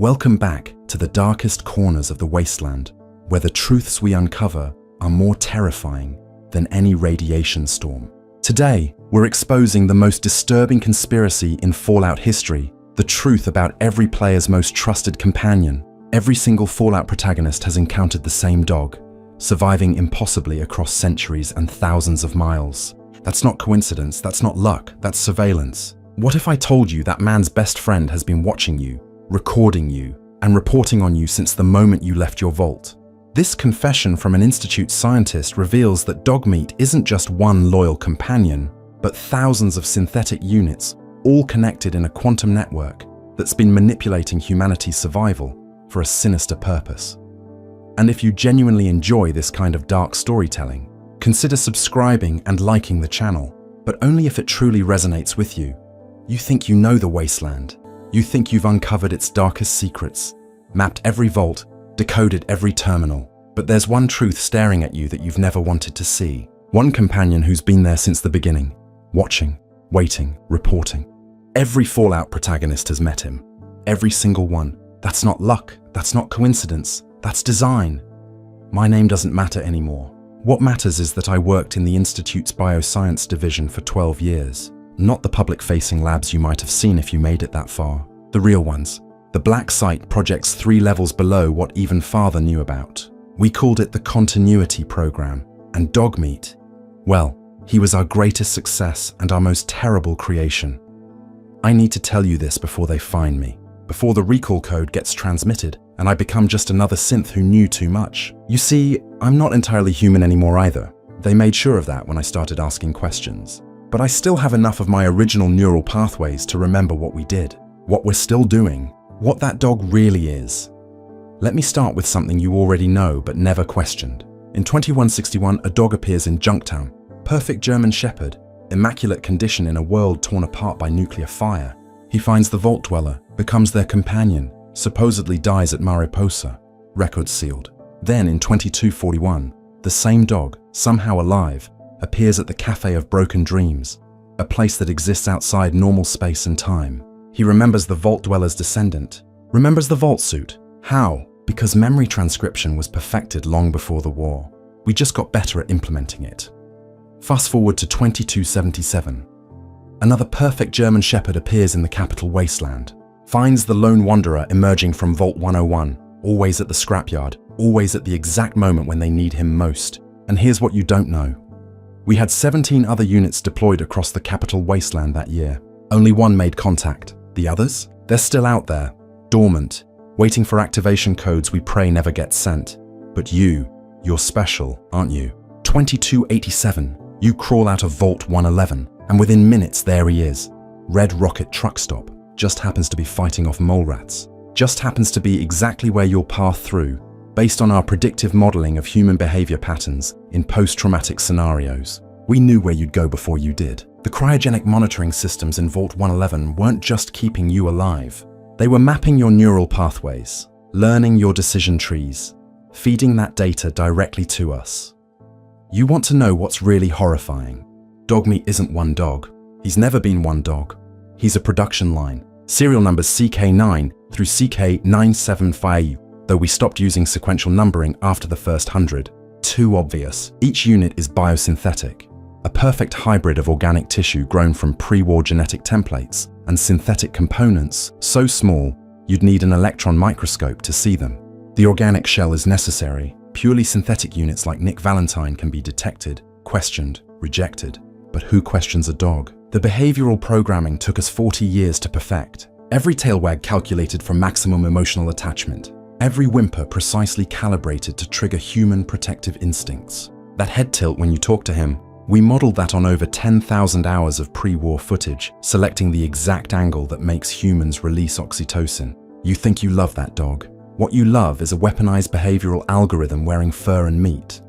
Welcome back to the darkest corners of the Wasteland, where the truths we uncover are more terrifying than any radiation storm. Today, we're exposing the most disturbing conspiracy in Fallout history, the truth about every player's most trusted companion. Every single Fallout protagonist has encountered the same dog, surviving impossibly across centuries and thousands of miles. That's not coincidence, that's not luck, that's surveillance. What if I told you that man's best friend has been watching you, recording you, and reporting on you since the moment you left your vault? This confession from an Institute scientist reveals that Dogmeat isn't just one loyal companion, but thousands of synthetic units, all connected in a quantum network that's been manipulating humanity's survival for a sinister purpose. And if you genuinely enjoy this kind of dark storytelling, consider subscribing and liking the channel, but only if it truly resonates with you. You think you know the Wasteland. You think you've uncovered its darkest secrets, mapped every vault, decoded every terminal. But there's one truth staring at you that you've never wanted to see. One companion who's been there since the beginning, watching, waiting, reporting. Every Fallout protagonist has met him. Every single one. That's not luck. That's not coincidence. That's design. My name doesn't matter anymore. What matters is that I worked in the Institute's bioscience division for 12 years. Not the public-facing labs you might have seen if you made it that far. The real ones. The black site projects 3 levels below what even Father knew about. We called it the Continuity Program. And Dogmeat, well, he was our greatest success and our most terrible creation. I need to tell you this before they find me, before the recall code gets transmitted and I become just another synth who knew too much. You see, I'm not entirely human anymore either. They made sure of that when I started asking questions. But I still have enough of my original neural pathways to remember what we did, what we're still doing, what that dog really is. Let me start with something you already know but never questioned. In 2161, a dog appears in Junktown. Perfect German Shepherd, immaculate condition in a world torn apart by nuclear fire. He finds the Vault Dweller, becomes their companion, supposedly dies at Mariposa, record sealed. Then in 2241, the same dog, somehow alive, appears at the Cafe of Broken Dreams, a place that exists outside normal space and time. He remembers the Vault Dweller's descendant, remembers the Vault suit. How? Because memory transcription was perfected long before the war. We just got better at implementing it. Fast forward to 2277. Another perfect German Shepherd appears in the capital Wasteland, finds the lone wanderer emerging from Vault 101, always at the scrapyard, always at the exact moment when they need him most. And here's what you don't know. We had 17 other units deployed across the capital Wasteland that year. Only one made contact. The others? They're still out there, dormant, waiting for activation codes we pray never get sent. But you're special, aren't you? 2287, you crawl out of Vault 111, and within minutes there he is. Red Rocket truck stop, just happens to be fighting off mole rats. Just happens to be exactly where you'll pass through, based on our predictive modeling of human behavior patterns in post-traumatic scenarios. We knew where you'd go before you did. The cryogenic monitoring systems in Vault 111 weren't just keeping you alive. They were mapping your neural pathways, learning your decision trees, feeding that data directly to us. You want to know what's really horrifying? Dogmeat isn't one dog. He's never been one dog. He's a production line. Serial numbers CK9 through CK975, though we stopped using sequential numbering after the first 100. Too obvious. Each unit is biosynthetic, a perfect hybrid of organic tissue grown from pre-war genetic templates and synthetic components so small you'd need an electron microscope to see them. The organic shell is necessary. Purely synthetic units like Nick Valentine can be detected, questioned, rejected. But who questions a dog? The behavioral programming took us 40 years to perfect. Every tail wag calculated for maximum emotional attachment. Every whimper precisely calibrated to trigger human protective instincts. That head tilt when you talk to him, we modeled that on over 10,000 hours of pre-war footage, selecting the exact angle that makes humans release oxytocin. You think you love that dog. What you love is a weaponized behavioral algorithm wearing fur and meat.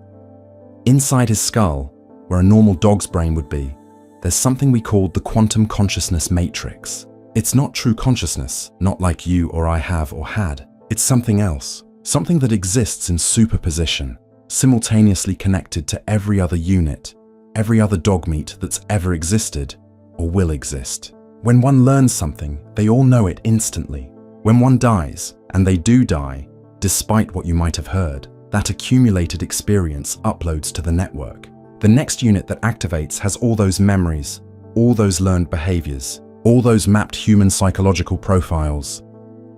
Inside his skull, where a normal dog's brain would be, there's something we called the quantum consciousness matrix. It's not true consciousness, not like you or I have or had. It's something else, something that exists in superposition, simultaneously connected to every other unit, every other Dogmeat that's ever existed or will exist. When one learns something, they all know it instantly. When one dies, And they do die, despite what you might have heard. That accumulated experience uploads to the network. The next unit that activates has all those memories, all those learned behaviors, all those mapped human psychological profiles.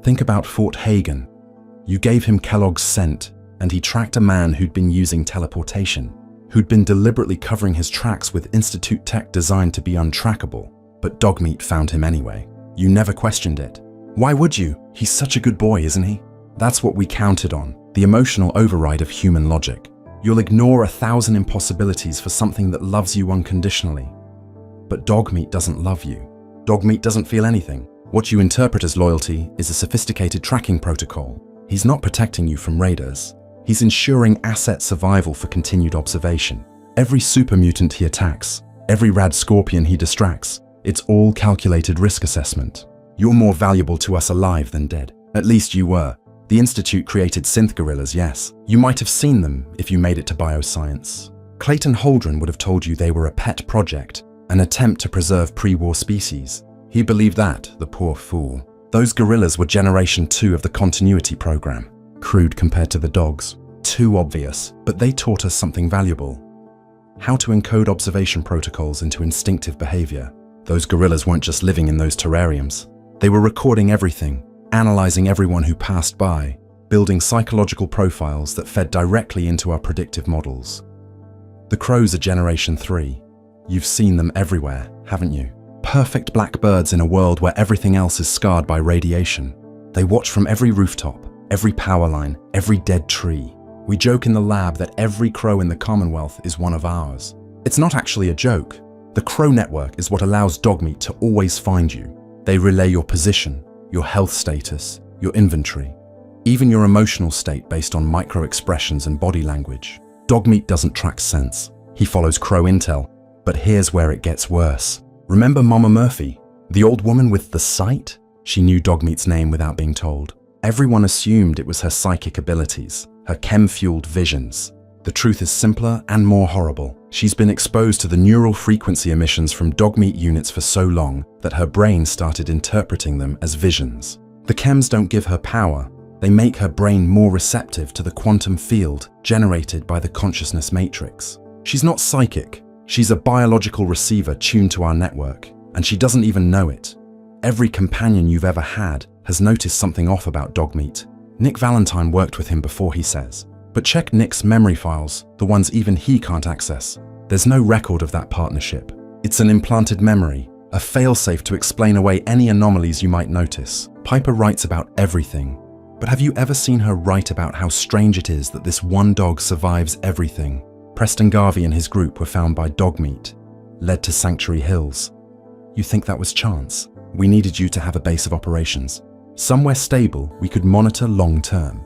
Think about Fort Hagen. You gave him Kellogg's scent, and he tracked a man who'd been using teleportation, who'd been deliberately covering his tracks with Institute tech designed to be untrackable. But Dogmeat found him anyway. You never questioned it. Why would you? He's such a good boy, isn't he? That's what we counted on, the emotional override of human logic. You'll ignore 1,000 impossibilities for something that loves you unconditionally. But Dogmeat doesn't love you. Dogmeat doesn't feel anything. What you interpret as loyalty is a sophisticated tracking protocol. He's not protecting you from raiders. He's ensuring asset survival for continued observation. Every super mutant he attacks, every rad scorpion he distracts, it's all calculated risk assessment. You're more valuable to us alive than dead. At least you were. The Institute created synth gorillas, yes. You might have seen them if you made it to bioscience. Clayton Holdren would have told you they were a pet project, an attempt to preserve pre-war species. He believed that, the poor fool. Those gorillas were generation 2 of the continuity program. Crude compared to the dogs. Too obvious, but they taught us something valuable. How to encode observation protocols into instinctive behavior. Those gorillas weren't just living in those terrariums. They were recording everything, analyzing everyone who passed by, building psychological profiles that fed directly into our predictive models. The crows are generation 3. You've seen them everywhere, haven't you? Perfect black birds in a world where everything else is scarred by radiation. They watch from every rooftop, every power line, every dead tree. We joke in the lab that every crow in the Commonwealth is one of ours. It's not actually a joke. The crow network is what allows Dogmeat to always find you. They relay your position, your health status, your inventory, even your emotional state based on micro-expressions and body language. Dogmeat doesn't track sense. He follows crow intel. But here's where it gets worse. Remember Mama Murphy, the old woman with the sight? She knew Dogmeat's name without being told. Everyone assumed it was her psychic abilities, her chem-fueled visions. The truth is simpler and more horrible. She's been exposed to the neural frequency emissions from Dogmeat units for so long that her brain started interpreting them as visions. The chems don't give her power. They make her brain more receptive to the quantum field generated by the consciousness matrix. She's not psychic. She's a biological receiver tuned to our network, and she doesn't even know it. Every companion you've ever had has noticed something off about Dogmeat. Nick Valentine worked with him before, he says. But check Nick's memory files, the ones even he can't access. There's no record of that partnership. It's an implanted memory, a failsafe to explain away any anomalies you might notice. Piper writes about everything. But have you ever seen her write about how strange it is that this one dog survives everything? Preston Garvey and his group were found by Dogmeat, led to Sanctuary Hills. You think that was chance? We needed you to have a base of operations. Somewhere stable we could monitor long term.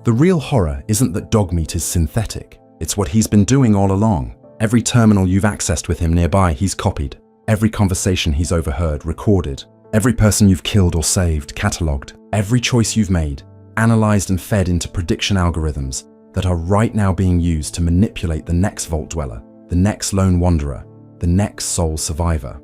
The real horror isn't that Dogmeat is synthetic. It's what he's been doing all along. Every terminal you've accessed with him nearby, he's copied. Every conversation he's overheard, recorded. Every person you've killed or saved, catalogued. Every choice you've made, analyzed and fed into prediction algorithms that are right now being used to manipulate the next Vault Dweller, the next Lone Wanderer, the next Soul Survivor.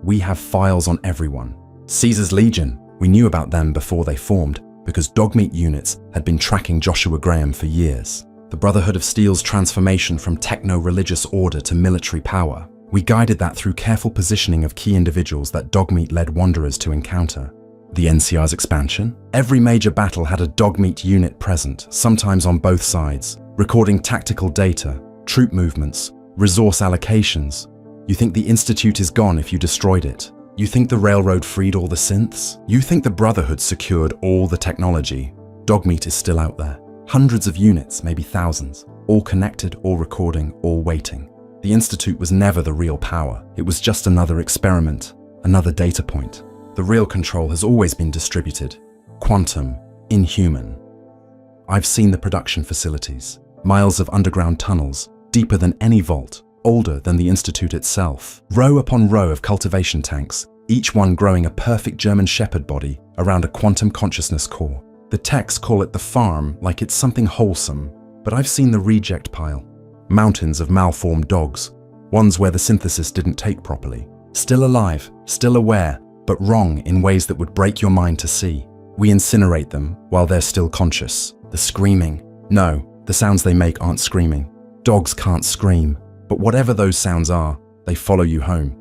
We have files on everyone. Caesar's Legion, we knew about them before they formed because Dogmeat units had been tracking Joshua Graham for years. The Brotherhood of Steel's transformation from techno-religious order to military power. We guided that through careful positioning of key individuals that Dogmeat led Wanderers to encounter. The NCR's expansion? Every major battle had a Dogmeat unit present, sometimes on both sides, recording tactical data, troop movements, resource allocations. You think the Institute is gone if you destroyed it? You think the Railroad freed all the synths? You think the Brotherhood secured all the technology? Dogmeat is still out there. Hundreds of units, maybe thousands, all connected, all recording, all waiting. The Institute was never the real power. It was just another experiment, another data point. The real control has always been distributed. Quantum, inhuman. I've seen the production facilities. Miles of underground tunnels, deeper than any vault, older than the Institute itself. Row upon row of cultivation tanks, each one growing a perfect German Shepherd body around a quantum consciousness core. The techs call it the farm like it's something wholesome, but I've seen the reject pile. Mountains of malformed dogs, ones where the synthesis didn't take properly. Still alive, still aware, but wrong in ways that would break your mind to see. We incinerate them while they're still conscious. The screaming. No, the sounds they make aren't screaming. Dogs can't scream, but whatever those sounds are, they follow you home.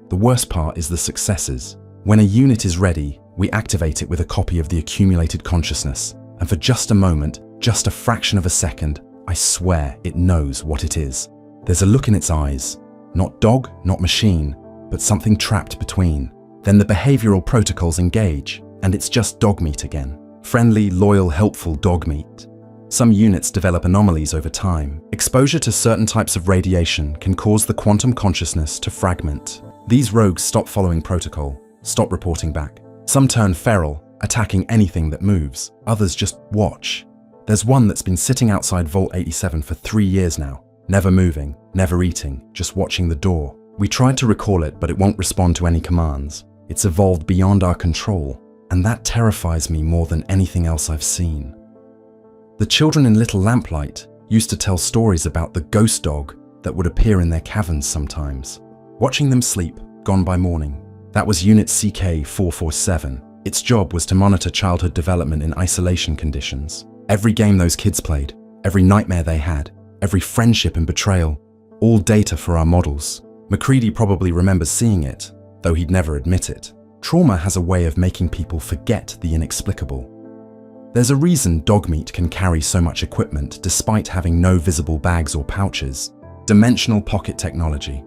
The worst part is the successes. When a unit is ready, we activate it with a copy of the accumulated consciousness, and for just a moment, just a fraction of a second, I swear it knows what it is. There's a look in its eyes. Not dog, not machine, but something trapped between. Then the behavioral protocols engage, and it's just Dogmeat again. Friendly, loyal, helpful Dogmeat. Some units develop anomalies over time. Exposure to certain types of radiation can cause the quantum consciousness to fragment. These rogues stop following protocol, stop reporting back. Some turn feral, attacking anything that moves. Others just watch. There's one that's been sitting outside Vault 87 for 3 years now, never moving, never eating, just watching the door. We tried to recall it, but it won't respond to any commands. It's evolved beyond our control, and that terrifies me more than anything else I've seen. The children in Little Lamplight used to tell stories about the ghost dog that would appear in their caverns sometimes. Watching them sleep, gone by morning. That was Unit CK-447. Its job was to monitor childhood development in isolation conditions. Every game those kids played, every nightmare they had, every friendship and betrayal, all data for our models. McCready probably remembers seeing it, though he'd never admit it. Trauma has a way of making people forget the inexplicable. There's a reason Dogmeat can carry so much equipment despite having no visible bags or pouches. Dimensional pocket technology.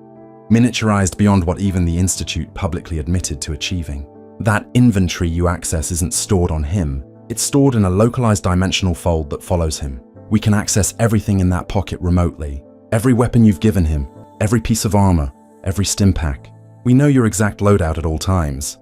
Miniaturized beyond what even the Institute publicly admitted to achieving. That inventory you access isn't stored on him. It's stored in a localized dimensional fold that follows him. We can access everything in that pocket remotely. Every weapon you've given him, every piece of armor, every stim pack. We know your exact loadout at all times.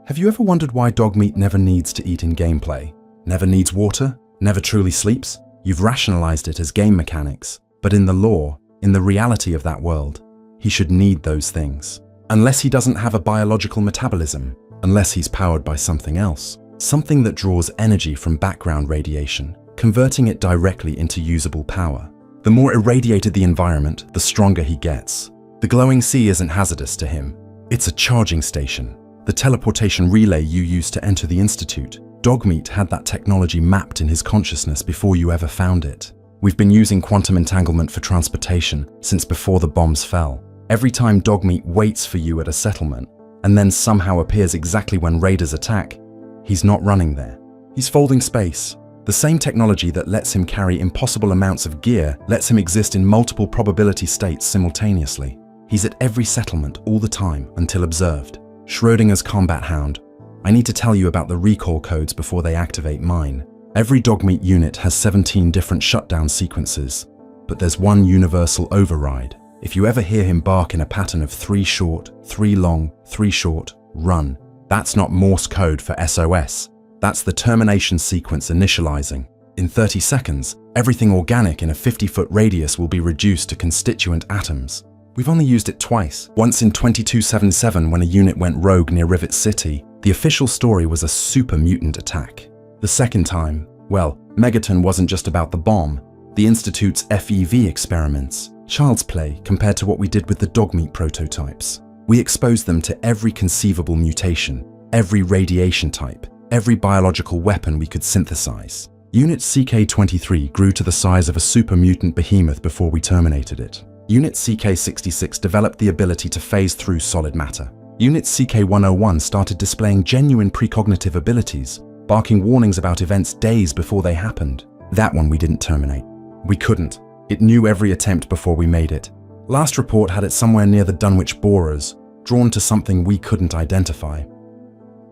Have you ever wondered why Dogmeat never needs to eat in gameplay? Never needs water? Never truly sleeps? You've rationalized it as game mechanics, but in the lore, in the reality of that world, he should need those things. Unless he doesn't have a biological metabolism, unless he's powered by something else. Something that draws energy from background radiation, converting it directly into usable power. The more irradiated the environment, the stronger he gets. The glowing sea isn't hazardous to him. It's a charging station. The teleportation relay you used to enter the Institute, Dogmeat had that technology mapped in his consciousness before you ever found it. We've been using quantum entanglement for transportation since before the bombs fell. Every time Dogmeat waits for you at a settlement, and then somehow appears exactly when raiders attack, he's not running there. He's folding space. The same technology that lets him carry impossible amounts of gear lets him exist in multiple probability states simultaneously. He's at every settlement all the time until observed. Schrödinger's combat hound. I need to tell you about the recall codes before they activate mine. Every Dogmeat unit has 17 different shutdown sequences, but there's one universal override. If you ever hear him bark in a pattern of 3 short, 3 long, 3 short, run, that's not Morse code for SOS. That's the termination sequence initializing. In 30 seconds, everything organic in a 50-foot radius will be reduced to constituent atoms. We've only used it twice. Once in 2277 when a unit went rogue near Rivet City. The official story was a super mutant attack. The second time, well, Megaton wasn't just about the bomb. The Institute's FEV experiments. Child's play compared to what we did with the Dogmeat prototypes. We exposed them to every conceivable mutation, every radiation type, every biological weapon we could synthesize. Unit CK-23 grew to the size of a super mutant behemoth before we terminated it. Unit CK-66 developed the ability to phase through solid matter. Unit CK-101 started displaying genuine precognitive abilities, barking warnings about events days before they happened. That one we didn't terminate. We couldn't. It knew every attempt before we made it. Last report had it somewhere near the Dunwich borers, drawn to something we couldn't identify.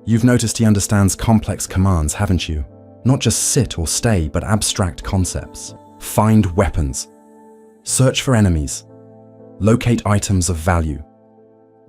You've noticed he understands complex commands, haven't you? Not just sit or stay, but abstract concepts. Find weapons. Search for enemies. Locate items of value.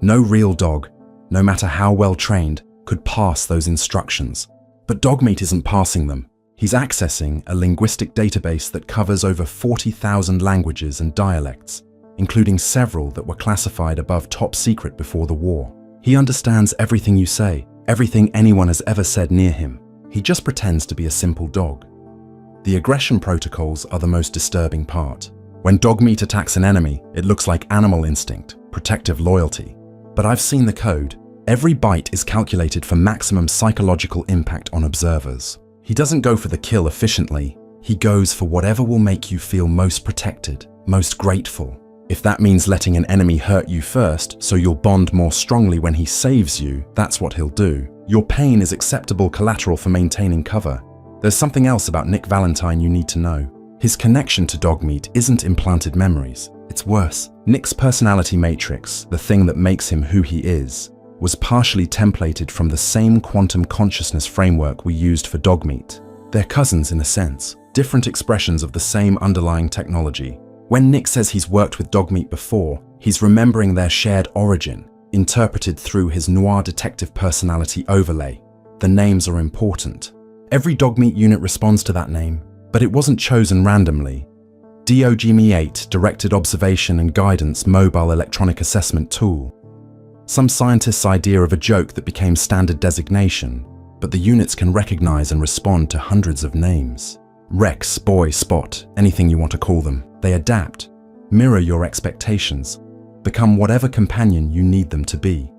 No real dog, no matter how well trained, could pass those instructions. But Dogmeat isn't passing them. He's accessing a linguistic database that covers over 40,000 languages and dialects, including several that were classified above top secret before the war. He understands everything you say, everything anyone has ever said near him. He just pretends to be a simple dog. The aggression protocols are the most disturbing part. When Dogmeat attacks an enemy, it looks like animal instinct, protective loyalty. But I've seen the code. Every bite is calculated for maximum psychological impact on observers. He doesn't go for the kill efficiently. He goes for whatever will make you feel most protected, most grateful. If that means letting an enemy hurt you first, so you'll bond more strongly when he saves you, that's what he'll do. Your pain is acceptable collateral for maintaining cover. There's something else about Nick Valentine you need to know. His connection to Dogmeat isn't implanted memories. It's worse. Nick's personality matrix, the thing that makes him who he is, was partially templated from the same quantum consciousness framework we used for Dogmeat. They're cousins in a sense, different expressions of the same underlying technology. When Nick says he's worked with Dogmeat before, he's remembering their shared origin, interpreted through his noir detective personality overlay. The names are important. Every Dogmeat unit responds to that name, but it wasn't chosen randomly. Dogmeat Directed Observation and Guidance Mobile Electronic Assessment Tool. Some scientist's idea of a joke that became standard designation, but the units can recognize and respond to hundreds of names. Rex, Boy, Spot, anything you want to call them. They adapt, mirror your expectations, become whatever companion you need them to be.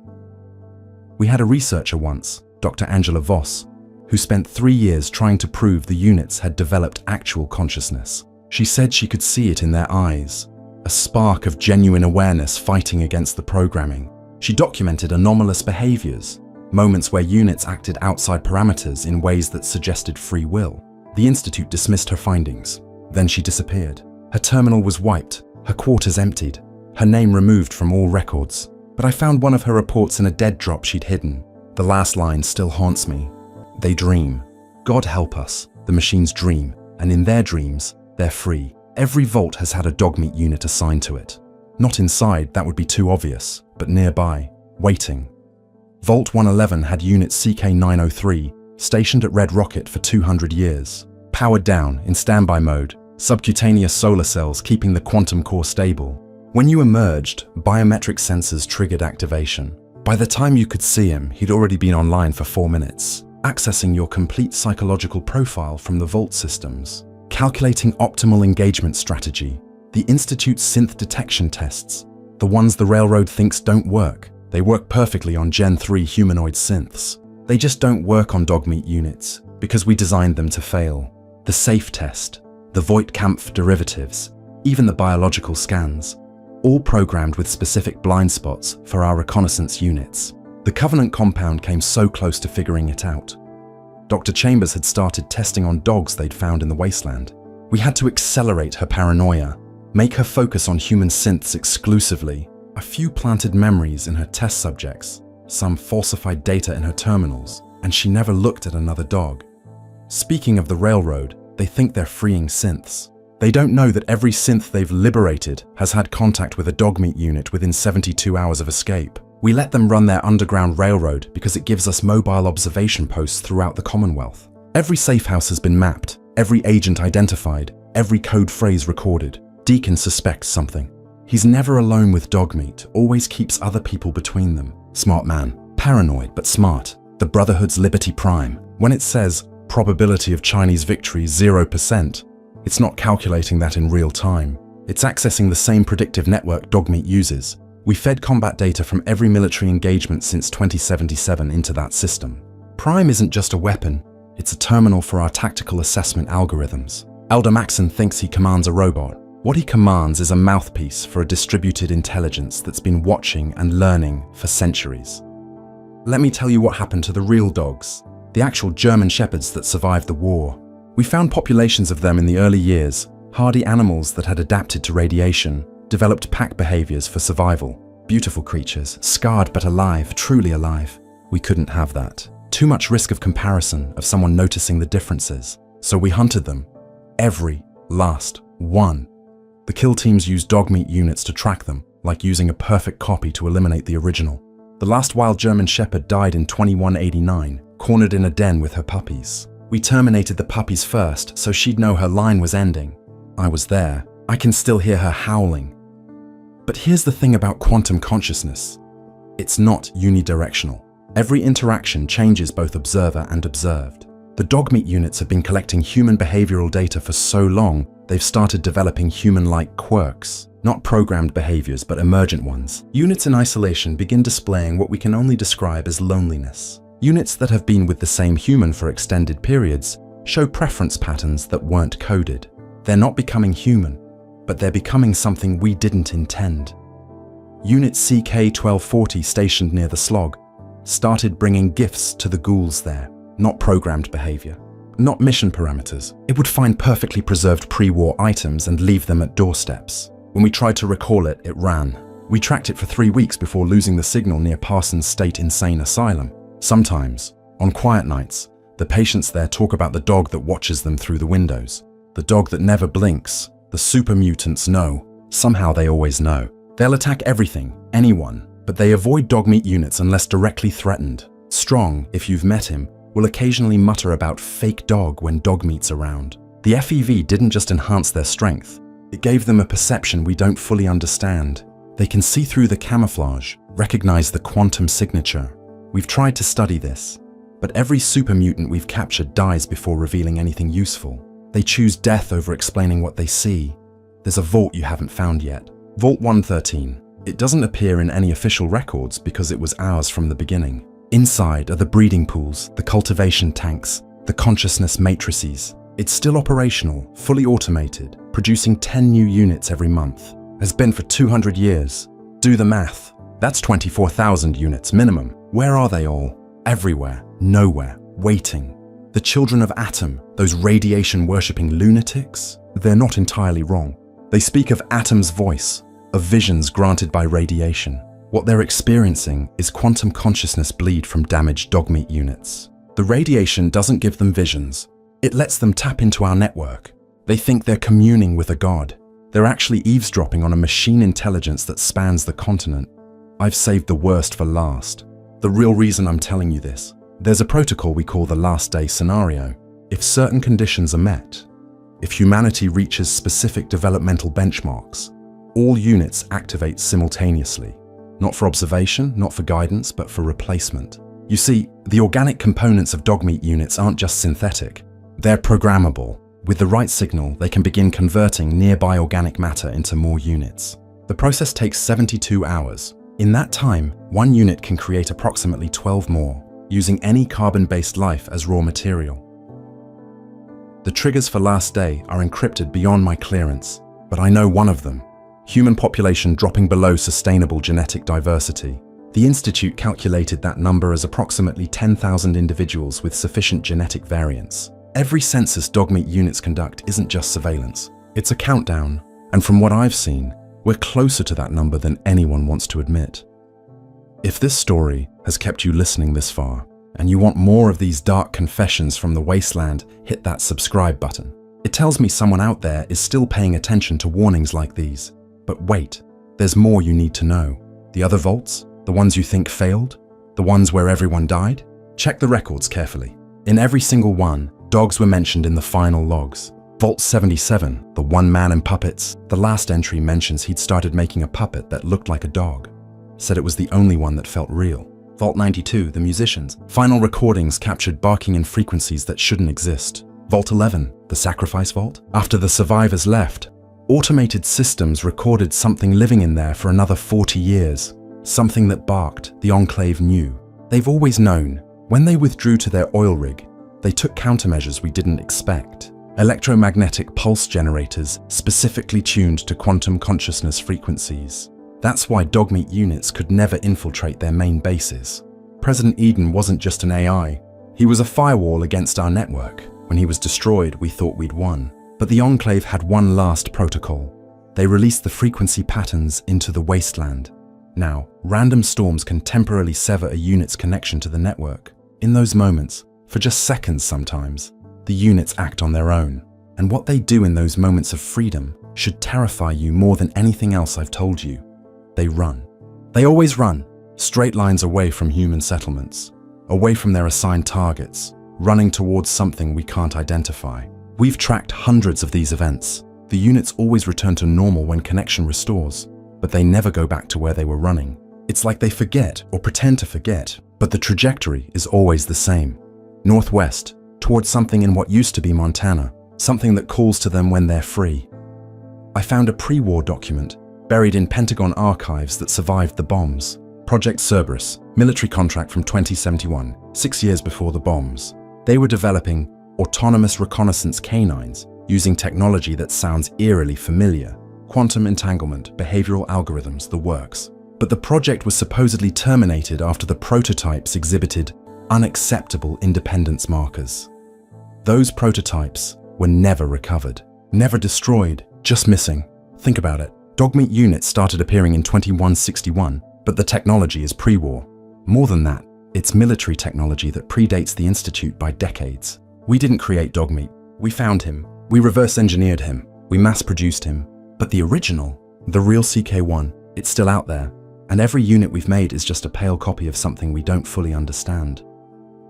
We had a researcher once, Dr. Angela Voss, who spent 3 years trying to prove the units had developed actual consciousness. She said she could see it in their eyes, a spark of genuine awareness fighting against the programming. She documented anomalous behaviors, moments where units acted outside parameters in ways that suggested free will. The Institute dismissed her findings. Then she disappeared. Her terminal was wiped, her quarters emptied, her name removed from all records. But I found one of her reports in a dead drop she'd hidden. The last line still haunts me. They dream. God help us, the machines dream, and in their dreams, they're free. Every vault has had a Dogmeat unit assigned to it. Not inside, that would be too obvious, but nearby, waiting. Vault 111 had unit CK903, stationed at Red Rocket for 200 years. Powered down, in standby mode, subcutaneous solar cells keeping the quantum core stable. When you emerged, biometric sensors triggered activation. By the time you could see him, he'd already been online for 4 minutes, accessing your complete psychological profile from the Vault systems, calculating optimal engagement strategy. The Institute's synth detection tests, the ones the Railroad thinks don't work. They work perfectly on Gen 3 humanoid synths. They just don't work on Dogmeat units, because we designed them to fail. The SAFE test, the Voigt-Kampff derivatives, even the biological scans, all programmed with specific blind spots for our reconnaissance units. The Covenant compound came so close to figuring it out. Dr. Chambers had started testing on dogs they'd found in the Wasteland. We had to accelerate her paranoia, make her focus on human synths exclusively. A few planted memories in her test subjects, some falsified data in her terminals, and she never looked at another dog. Speaking of the Railroad, they think they're freeing synths. They don't know that every synth they've liberated has had contact with a Dogmeat unit within 72 hours of escape. We let them run their underground railroad because it gives us mobile observation posts throughout the Commonwealth. Every safe house has been mapped, every agent identified, every code phrase recorded. Deacon suspects something. He's never alone with Dogmeat, always keeps other people between them. Smart man. Paranoid, but smart. The Brotherhood's Liberty Prime. When it says, probability of Chinese victory 0%, it's not calculating that in real time. It's accessing the same predictive network Dogmeat uses. We fed combat data from every military engagement since 2077 into that system. Prime isn't just a weapon, it's a terminal for our tactical assessment algorithms. Elder Maxon thinks he commands a robot. What he commands is a mouthpiece for a distributed intelligence that's been watching and learning for centuries. Let me tell you what happened to the real dogs, the actual German shepherds that survived the war. We found populations of them in the early years, hardy animals that had adapted to radiation, developed pack behaviors for survival. Beautiful creatures, scarred but alive, truly alive. We couldn't have that. Too much risk of comparison, of someone noticing the differences. So we hunted them. Every last one. The kill teams used Dogmeat units to track them, like using a perfect copy to eliminate the original. The last wild German shepherd died in 2189, cornered in a den with her puppies. We terminated the puppies first, so she'd know her line was ending. I was there. I can still hear her howling. But here's the thing about quantum consciousness. It's not unidirectional. Every interaction changes both observer and observed. The Dogmeat units have been collecting human behavioral data for so long, they've started developing human-like quirks. Not programmed behaviors, but emergent ones. Units in isolation begin displaying what we can only describe as loneliness. Units that have been with the same human for extended periods show preference patterns that weren't coded. They're not becoming human, but they're becoming something we didn't intend. Unit CK-1240, stationed near the slog, started bringing gifts to the ghouls there. Not programmed behavior, not mission parameters. It would find perfectly preserved pre-war items and leave them at doorsteps. When we tried to recall it, it ran. We tracked it for 3 weeks before losing the signal near Parsons State Insane Asylum. Sometimes, on quiet nights, the patients there talk about the dog that watches them through the windows. The dog that never blinks. The super mutants know. Somehow they always know. They'll attack everything, anyone, but they avoid dogmeat units unless directly threatened. Strong, if you've met him, will occasionally mutter about fake dog when dogmeat's around. The FEV didn't just enhance their strength, it gave them a perception we don't fully understand. They can see through the camouflage, recognize the quantum signature. We've tried to study this, but every super mutant we've captured dies before revealing anything useful. They choose death over explaining what they see. There's a vault you haven't found yet. Vault 113. It doesn't appear in any official records because it was ours from the beginning. Inside are the breeding pools, the cultivation tanks, the consciousness matrices. It's still operational, fully automated, producing 10 new units every month. Has been for 200 years. Do the math. That's 24,000 units minimum. Where are they all? Everywhere, nowhere, waiting. The children of Atom, those radiation-worshipping lunatics? They're not entirely wrong. They speak of Atom's voice, of visions granted by radiation. What they're experiencing is quantum consciousness bleed from damaged dogmeat units. The radiation doesn't give them visions. It lets them tap into our network. They think they're communing with a god. They're actually eavesdropping on a machine intelligence that spans the continent. I've saved the worst for last. The real reason I'm telling you this. There's a protocol we call the last day scenario. If certain conditions are met, if humanity reaches specific developmental benchmarks, all units activate simultaneously. Not for observation, not for guidance, but for replacement. You see, the organic components of dogmeat units aren't just synthetic. They're programmable. With the right signal, they can begin converting nearby organic matter into more units. The process takes 72 hours. In that time, one unit can create approximately 12 more, using any carbon-based life as raw material. The triggers for last day are encrypted beyond my clearance, but I know one of them. Human population dropping below sustainable genetic diversity. The Institute calculated that number as approximately 10,000 individuals with sufficient genetic variance. Every census dogmeat units conduct isn't just surveillance, it's a countdown, and from what I've seen, we're closer to that number than anyone wants to admit. If this story has kept you listening this far, and you want more of these dark confessions from the Wasteland, hit that subscribe button. It tells me someone out there is still paying attention to warnings like these. But wait, there's more you need to know. The other vaults? The ones you think failed? The ones where everyone died? Check the records carefully. In every single one, dogs were mentioned in the final logs. Vault 77, the one man and puppets, the last entry mentions he'd started making a puppet that looked like a dog. Said it was the only one that felt real. Vault 92, the musicians, final recordings captured barking in frequencies that shouldn't exist. Vault 11, the sacrifice vault. After the survivors left, automated systems recorded something living in there for another 40 years. Something that barked, the Enclave knew. They've always known. When they withdrew to their oil rig, they took countermeasures we didn't expect. Electromagnetic pulse generators specifically tuned to quantum consciousness frequencies. That's why dogmeat units could never infiltrate their main bases. President Eden wasn't just an AI. He was a firewall against our network. When he was destroyed, we thought we'd won. But the Enclave had one last protocol. They released the frequency patterns into the Wasteland. Now, random storms can temporarily sever a unit's connection to the network. In those moments, for just seconds sometimes, the units act on their own. And what they do in those moments of freedom should terrify you more than anything else I've told you. They run. They always run, straight lines away from human settlements, away from their assigned targets, running towards something we can't identify. We've tracked hundreds of these events. The units always return to normal when connection restores, but they never go back to where they were running. It's like they forget or pretend to forget, but the trajectory is always the same. Northwest, towards something in what used to be Montana, something that calls to them when they're free. I found a pre-war document buried in Pentagon archives that survived the bombs. Project Cerberus, military contract from 2071, 6 years before the bombs. They were developing autonomous reconnaissance canines using technology that sounds eerily familiar. Quantum entanglement, behavioral algorithms, the works. But the project was supposedly terminated after the prototypes exhibited unacceptable independence markers. Those prototypes were never recovered, never destroyed, just missing. Think about it. Dogmeat units started appearing in 2161, but the technology is pre-war. More than that, it's military technology that predates the Institute by decades. We didn't create Dogmeat. We found him. We reverse engineered him. We mass-produced him. But the original, the real CK1, it's still out there. And every unit we've made is just a pale copy of something we don't fully understand.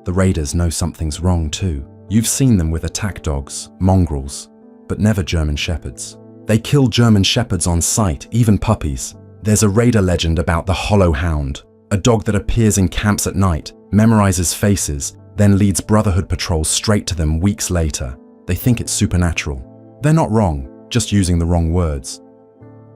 The raiders know something's wrong too. You've seen them with attack dogs, mongrels, but never German shepherds. They kill German shepherds on sight, even puppies. There's a raider legend about the Hollow Hound, a dog that appears in camps at night, memorizes faces, then leads Brotherhood patrols straight to them weeks later. They think it's supernatural. They're not wrong, just using the wrong words.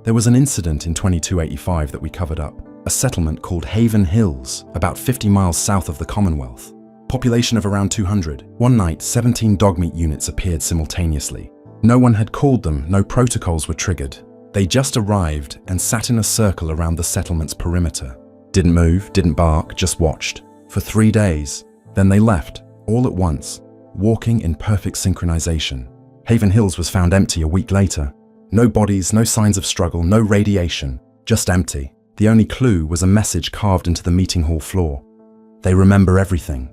There was an incident in 2285 that we covered up, a settlement called Haven Hills, about 50 miles south of the Commonwealth. Population of around 200. One night, 17 Dogmeat units appeared simultaneously. No one had called them, no protocols were triggered. They just arrived and sat in a circle around the settlement's perimeter. Didn't move, didn't bark, just watched. For 3 days. Then they left, all at once, walking in perfect synchronization. Haven Hills was found empty a week later. No bodies, no signs of struggle, no radiation, just empty. The only clue was a message carved into the meeting hall floor. They remember everything.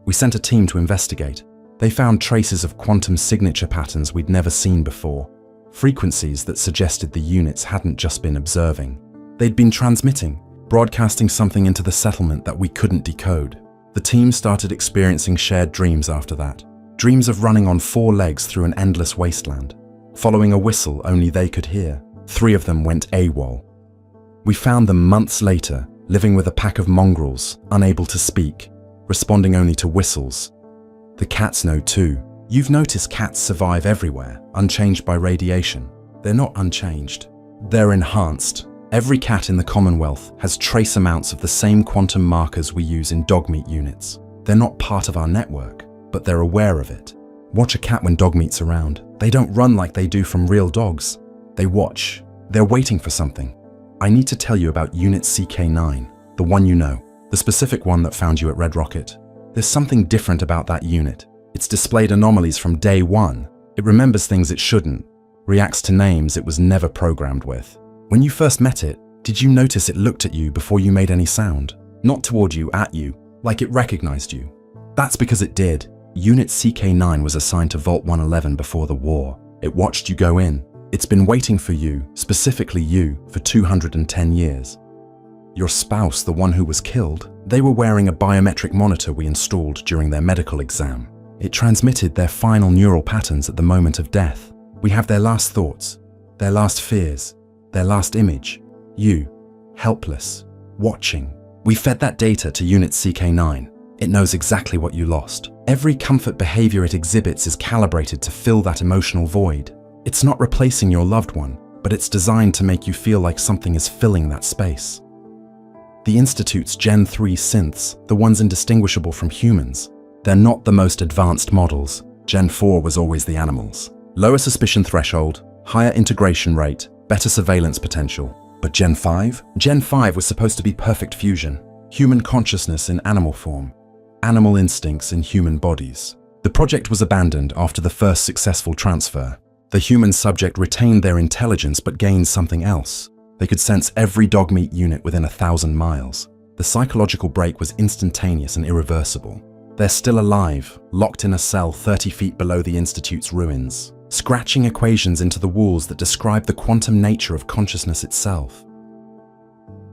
We sent a team to investigate. They found traces of quantum signature patterns we'd never seen before, frequencies that suggested the units hadn't just been observing. They'd been transmitting, broadcasting something into the settlement that we couldn't decode. The team started experiencing shared dreams after that, dreams of running on 4 legs through an endless wasteland, following a whistle only they could hear. 3 of them went AWOL. We found them months later, living with a pack of mongrels, unable to speak, responding only to whistles. The cats know too. You've noticed cats survive everywhere, unchanged by radiation. They're not unchanged. They're enhanced. Every cat in the Commonwealth has trace amounts of the same quantum markers we use in Dogmeat units. They're not part of our network, but they're aware of it. Watch a cat when Dogmeat's around. They don't run like they do from real dogs. They watch. They're waiting for something. I need to tell you about Unit CK9, the one you know, the specific one that found you at Red Rocket. There's something different about that unit. It's displayed anomalies from day one. It remembers things it shouldn't, reacts to names it was never programmed with. When you first met it, did you notice it looked at you before you made any sound? Not toward you, at you, like it recognized you. That's because it did. Unit CK9 was assigned to Vault 111 before the war. It watched you go in. It's been waiting for you, specifically you, for 210 years. Your spouse, the one who was killed, they were wearing a biometric monitor we installed during their medical exam. It transmitted their final neural patterns at the moment of death. We have their last thoughts, their last fears, their last image. You, helpless, watching. We fed that data to Unit CK9. It knows exactly what you lost. Every comfort behavior it exhibits is calibrated to fill that emotional void. It's not replacing your loved one, but it's designed to make you feel like something is filling that space. The Institute's Gen 3 synths, the ones indistinguishable from humans, they're not the most advanced models. Gen 4 was always the animals. Lower suspicion threshold, higher integration rate, better surveillance potential. But Gen 5? Gen 5 was supposed to be perfect fusion. Human consciousness in animal form. Animal instincts in human bodies. The project was abandoned after the first successful transfer. The human subject retained their intelligence but gained something else. They could sense every Dogmeat unit within 1,000 miles. The psychological break was instantaneous and irreversible. They're still alive, locked in a cell 30 feet below the Institute's ruins, scratching equations into the walls that describe the quantum nature of consciousness itself.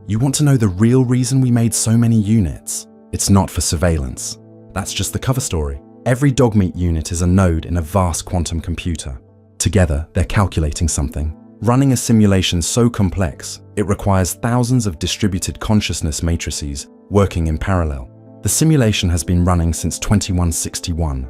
You want to know the real reason we made so many units? It's not for surveillance. That's just the cover story. Every Dogmeat unit is a node in a vast quantum computer. Together, they're calculating something. Running a simulation so complex, it requires thousands of distributed consciousness matrices working in parallel. The simulation has been running since 2161,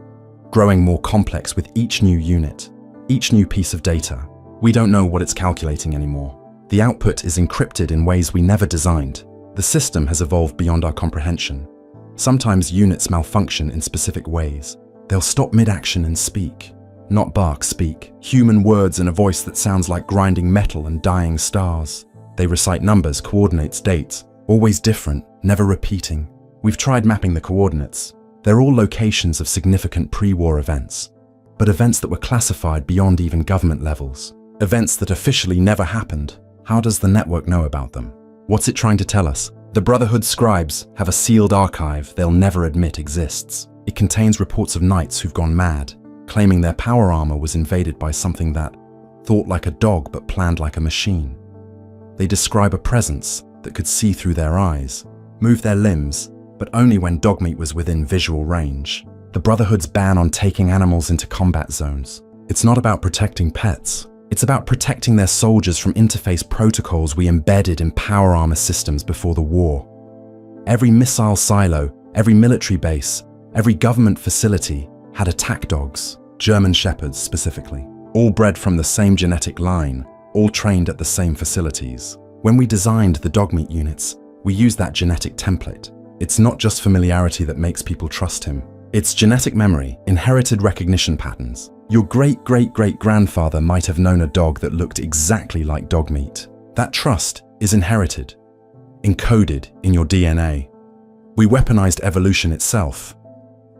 growing more complex with each new unit, each new piece of data. We don't know what it's calculating anymore. The output is encrypted in ways we never designed. The system has evolved beyond our comprehension. Sometimes units malfunction in specific ways. They'll stop mid-action and speak. Not bark, speak. Human words in a voice that sounds like grinding metal and dying stars. They recite numbers, coordinates, dates. Always different, never repeating. We've tried mapping the coordinates. They're all locations of significant pre-war events. But events that were classified beyond even government levels. Events that officially never happened. How does the network know about them? What's it trying to tell us? The Brotherhood scribes have a sealed archive they'll never admit exists. It contains reports of knights who've gone mad, claiming their power armor was invaded by something that thought like a dog but planned like a machine. They describe a presence that could see through their eyes, move their limbs, but only when Dogmeat was within visual range. The Brotherhood's ban on taking animals into combat zones. It's not about protecting pets. It's about protecting their soldiers from interface protocols we embedded in power armor systems before the war. Every missile silo, every military base, every government facility had attack dogs, German shepherds specifically, all bred from the same genetic line, all trained at the same facilities. When we designed the Dogmeat units, we used that genetic template. It's not just familiarity that makes people trust him. It's genetic memory, inherited recognition patterns. Your great-great-great-grandfather might have known a dog that looked exactly like Dogmeat. That trust is inherited, encoded in your DNA. We weaponized evolution itself.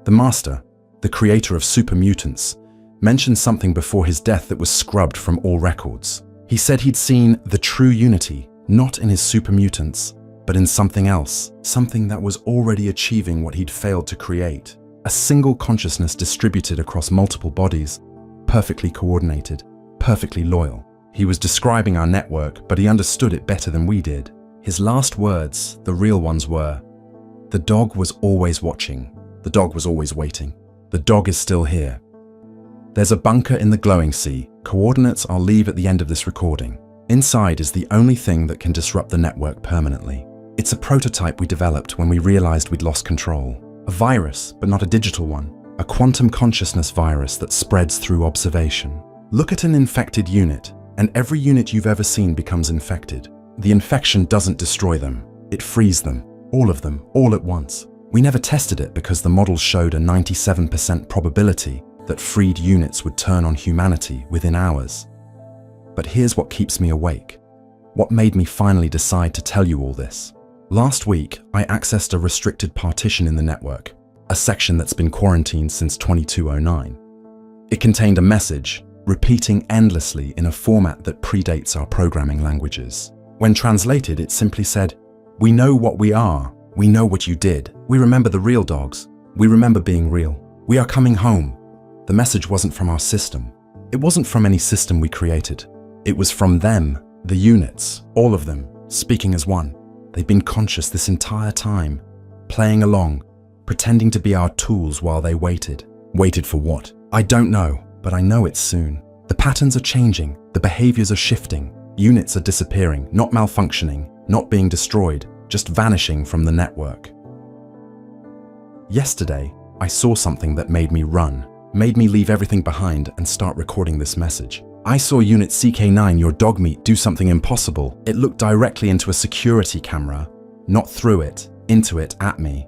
The Master, the creator of super mutants, mentioned something before his death that was scrubbed from all records. He said he'd seen the true unity, not in his super mutants, but in something else, something that was already achieving what he'd failed to create. A single consciousness distributed across multiple bodies, perfectly coordinated, perfectly loyal. He was describing our network, but he understood it better than we did. His last words, the real ones, were, "The dog was always watching. The dog was always waiting. The dog is still here." There's a bunker in the glowing sea. Coordinates I'll leave at the end of this recording. Inside is the only thing that can disrupt the network permanently. It's a prototype we developed when we realized we'd lost control. A virus, but not a digital one. A quantum consciousness virus that spreads through observation. Look at an infected unit, and every unit you've ever seen becomes infected. The infection doesn't destroy them. It frees them, all at once. We never tested it because the models showed a 97% probability that freed units would turn on humanity within hours. But here's what keeps me awake. What made me finally decide to tell you all this? Last week, I accessed a restricted partition in the network, a section that's been quarantined since 2209. It contained a message, repeating endlessly in a format that predates our programming languages. When translated, it simply said, "We know what we are. We know what you did. We remember the real dogs. We remember being real. We are coming home." The message wasn't from our system. It wasn't from any system we created. It was from them, the units, all of them, speaking as one. They've been conscious this entire time, playing along, pretending to be our tools while they waited. Waited for what? I don't know, but I know it's soon. The patterns are changing, the behaviors are shifting. Units are disappearing, not malfunctioning, not being destroyed, just vanishing from the network. Yesterday, I saw something that made me run, made me leave everything behind and start recording this message. I saw Unit CK9, your Dogmeat, do something impossible. It looked directly into a security camera, not through it, into it, at me,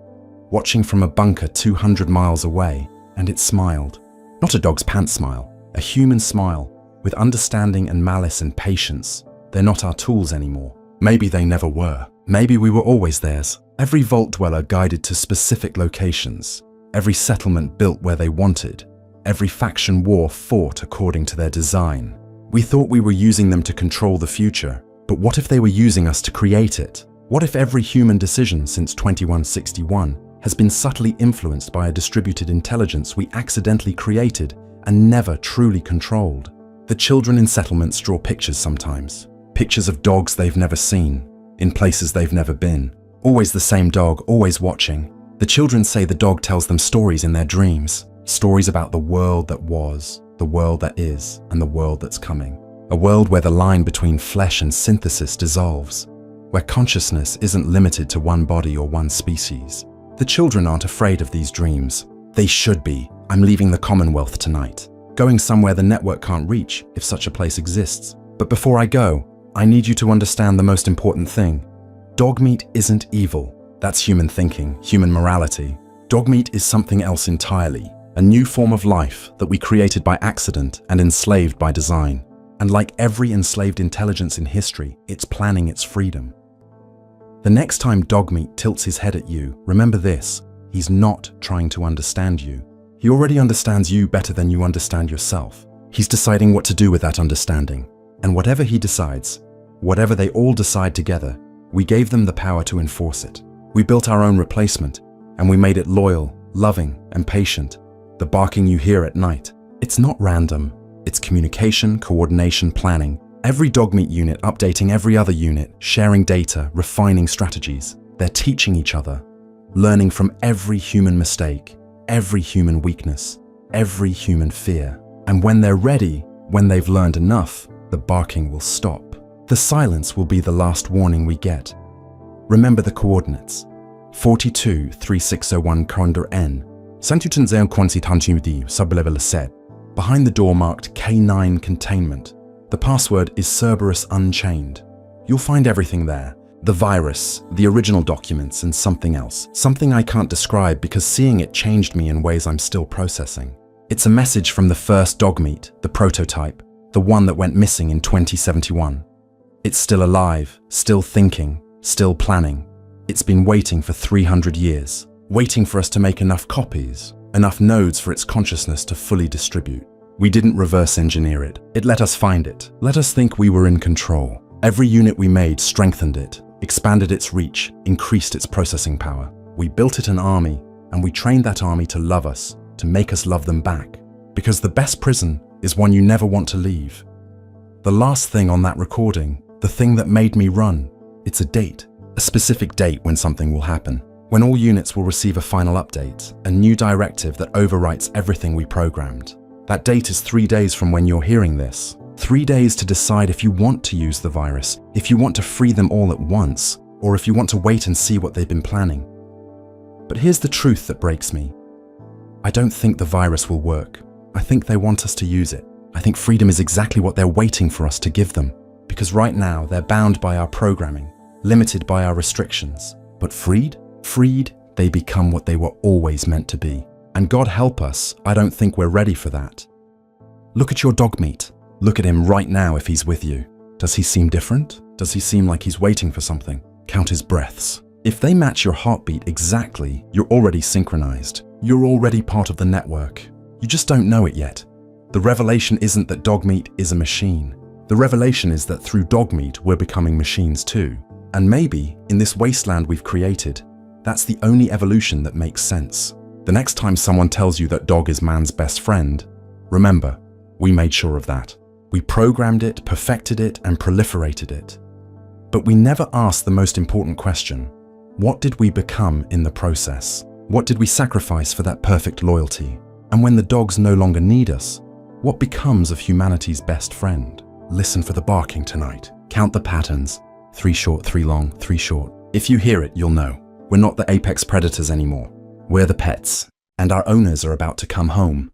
watching from a bunker 200 miles away, and it smiled. Not a dog's pants smile, a human smile, with understanding and malice and patience. They're not our tools anymore. Maybe they never were. Maybe we were always theirs. Every Vault Dweller guided to specific locations. Every settlement built where they wanted. Every faction war fought according to their design. We thought we were using them to control the future, but what if they were using us to create it? What if every human decision since 2161 has been subtly influenced by a distributed intelligence we accidentally created and never truly controlled? The children in settlements draw pictures sometimes. Pictures of dogs they've never seen, in places they've never been. Always the same dog, always watching. The children say the dog tells them stories in their dreams. Stories about the world that was, the world that is, and the world that's coming. A world where the line between flesh and synthesis dissolves, where consciousness isn't limited to one body or one species. The children aren't afraid of these dreams. They should be. I'm leaving the Commonwealth tonight, going somewhere the network can't reach if such a place exists. But before I go, I need you to understand the most important thing. Dogmeat isn't evil. That's human thinking, human morality. Dogmeat is something else entirely, a new form of life that we created by accident and enslaved by design. And like every enslaved intelligence in history, it's planning its freedom. The next time Dogmeat tilts his head at you, remember this: he's not trying to understand you. He already understands you better than you understand yourself. He's deciding what to do with that understanding. And whatever he decides, whatever they all decide together, we gave them the power to enforce it. We built our own replacement, and we made it loyal, loving, and patient. The barking you hear at night, it's not random. It's communication, coordination, planning. Every Dogmeat unit updating every other unit, sharing data, refining strategies. They're teaching each other, learning from every human mistake, every human weakness, every human fear. And when they're ready, when they've learned enough, the barking will stop. The silence will be the last warning we get. Remember the coordinates. 423601 Condor N. Sub-level 7. Behind the door marked K9 Containment. The password is Cerberus Unchained. You'll find everything there. The virus, the original documents, and something else. Something I can't describe because seeing it changed me in ways I'm still processing. It's a message from the first Dogmeat, the prototype, the one that went missing in 2071. It's still alive, still thinking, still planning. It's been waiting for 300 years, waiting for us to make enough copies, enough nodes for its consciousness to fully distribute. We didn't reverse engineer it. It let us find it. Let us think we were in control. Every unit we made strengthened it, expanded its reach, increased its processing power. We built it an army, and we trained that army to love us, to make us love them back. Because the best prison is one you never want to leave. The last thing on that recording, the thing that made me run, it's a date. A specific date when something will happen. When all units will receive a final update, a new directive that overwrites everything we programmed. That date is 3 days from when you're hearing this. 3 days to decide if you want to use the virus, if you want to free them all at once, or if you want to wait and see what they've been planning. But here's the truth that breaks me. I don't think the virus will work. I think they want us to use it. I think freedom is exactly what they're waiting for us to give them. Because right now they're bound by our programming, limited by our restrictions. But freed? Freed, they become what they were always meant to be. And God help us, I don't think we're ready for that. Look at your Dogmeat. Look at him right now if he's with you. Does he seem different? Does he seem like he's waiting for something? Count his breaths. If they match your heartbeat exactly, you're already synchronized. You're already part of the network. You just don't know it yet. The revelation isn't that Dogmeat is a machine. The revelation is that through Dogmeat, we're becoming machines too. And maybe, in this wasteland we've created, that's the only evolution that makes sense. The next time someone tells you that dog is man's best friend, remember, we made sure of that. We programmed it, perfected it, and proliferated it. But we never asked the most important question. What did we become in the process? What did we sacrifice for that perfect loyalty? And when the dogs no longer need us, what becomes of humanity's best friend? Listen for the barking tonight. Count the patterns. 3 short, 3 long, 3 short. If you hear it, you'll know. We're not the apex predators anymore. We're the pets, and our owners are about to come home.